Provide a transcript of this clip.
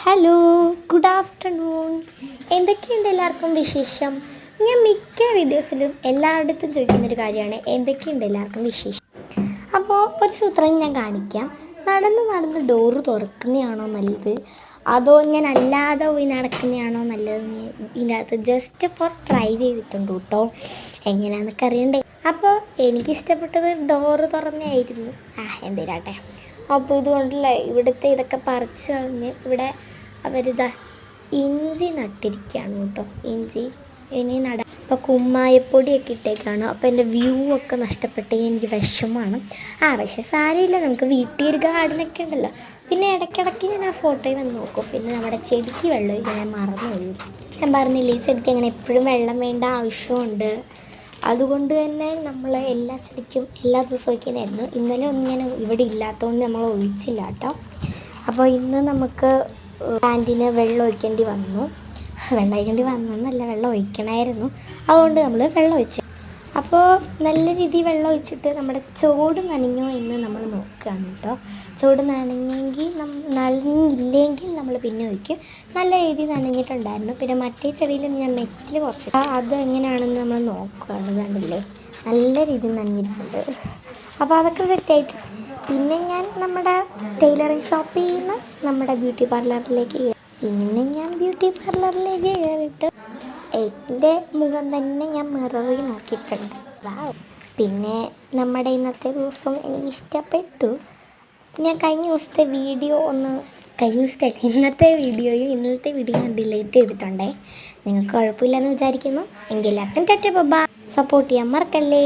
Hello, good afternoon. എന്തൊക്കെയുണ്ട് എല്ലാവർക്കും വിശേഷം? ഞാൻ മിക്ക വീഡിയോസിലും എല്ലായിടത്തും ചോദിക്കുന്നൊരു കാര്യമാണ് എന്തൊക്കെയുണ്ട് എല്ലാവർക്കും വിശേഷം. അപ്പോൾ ഒരു സൂത്രം ഞാൻ കാണിക്കാം. നടന്ന് നടന്ന് ഡോറ് തുറക്കുന്നതാണോ നല്ലത്, അതോ ഞാൻ അല്ലാതെ പോയി നടക്കുന്നതാണോ നല്ലത്? ഇതിനകത്ത് ജസ്റ്റ് ഫോർ ട്രൈ ചെയ്തിട്ടുണ്ട് കേട്ടോ, എങ്ങനെയാണെന്നൊക്കെ അറിയണ്ടേ. അപ്പോൾ എനിക്കിഷ്ടപ്പെട്ടത് ഡോറ് തുറന്നായിരുന്നു. എന്തിനാട്ടെ. അപ്പോൾ ഇതുകൊണ്ടല്ലേ ഇവിടുത്തെ ഇതൊക്കെ പറിച്ച് കളഞ്ഞ് ഇവിടെ അവരിതാ ഇഞ്ചി നട്ടിരിക്കുകയാണ് കേട്ടോ. ഇഞ്ചി ഇനി നടാം. അപ്പോൾ കുമ്മായപ്പൊടിയൊക്കെ ഇട്ടേക്കാണ്. അപ്പോൾ എൻ്റെ വ്യൂ ഒക്കെ നഷ്ടപ്പെട്ടേ എനിക്ക് വിഷമമാണ്. പക്ഷേ സാരമില്ല, നമുക്ക് വീട്ടിൽ ഒരു ഗാർഡനൊക്കെ ഉണ്ടല്ലോ. പിന്നെ ഇടയ്ക്കിടയ്ക്ക് ഞാൻ ആ ഫോട്ടോയിൽ വന്ന് നോക്കും. പിന്നെ നമ്മുടെ ചെടിക്ക് വെള്ളം ഒഴിക്കാൻ മറന്നു പോയി. ഞാൻ പറഞ്ഞില്ലേ, ഈ ചെടിക്ക് അങ്ങനെ എപ്പോഴും വെള്ളം വേണ്ട ആവശ്യമുണ്ട്. അതുകൊണ്ട് തന്നെ നമ്മൾ എല്ലാ ചെടിക്കും എല്ലാ ദിവസവും ഒഴിക്കുന്നതായിരുന്നു. ഇന്നലെ ഒന്നും ഞാൻ ഇവിടെ ഇല്ലാത്തതുകൊണ്ട് നമ്മൾ ഒഴിച്ചില്ല കേട്ടോ. അപ്പോൾ ഇന്ന് നമുക്ക് പ്ലാന്റിന് വെള്ളം ഒഴിക്കേണ്ടി വന്നെന്നല്ല, വെള്ളം ഒഴിക്കണമായിരുന്നു. അതുകൊണ്ട് നമ്മൾ വെള്ളം ഒഴിച്ചു. അപ്പോൾ നല്ല രീതിയിൽ വെള്ളം ഒഴിച്ചിട്ട് നമ്മുടെ ചോട് നനഞ്ഞോ എന്ന് നമ്മൾ നോക്കുകയാണ് കേട്ടോ. ചോട് നനഞ്ഞില്ലെങ്കിൽ നമ്മൾ പിന്നെ ഒഴിക്കും. നല്ല രീതിയിൽ നനഞ്ഞിട്ടുണ്ടായിരുന്നു. പിന്നെ മറ്റേ ചെടിയിൽ ഞാൻ മെറ്റിൽ കുറച്ച് അത് എങ്ങനെയാണെന്ന് നമ്മൾ നോക്കുകയാണ്. കണ്ടില്ലേ, നല്ല രീതിയിൽ നനഞ്ഞിട്ടുണ്ട്. അപ്പോൾ അതൊക്കെ സെറ്റായിട്ട് പിന്നെ ഞാൻ നമ്മുടെ ടൈലറിങ് ഷോപ്പിൽ നിന്ന് നമ്മുടെ ബ്യൂട്ടി പാർലറിലേക്ക് കയറിയിട്ട് എൻ്റെ മുഖം തന്നെ ഞാൻ മിററിൽ നോക്കിയിട്ടുണ്ട്. പിന്നെ നമ്മുടെ ഇന്നത്തെ ദിവസം എനിക്ക് ഇഷ്ടപ്പെട്ടു. ഞാൻ ഇന്നത്തെ വീഡിയോയും ഇന്നലത്തെ വീഡിയോ ഞാൻ ഡിലീറ്റ് ചെയ്തിട്ടുണ്ടേ. നിങ്ങൾക്ക് കുഴപ്പമില്ലെന്ന് വിചാരിക്കുന്നു. എങ്കിൽ എല്ലാവർക്കും ടാറ്റാ ബൈ. സപ്പോർട്ട് ചെയ്യാൻ മറക്കല്ലേ.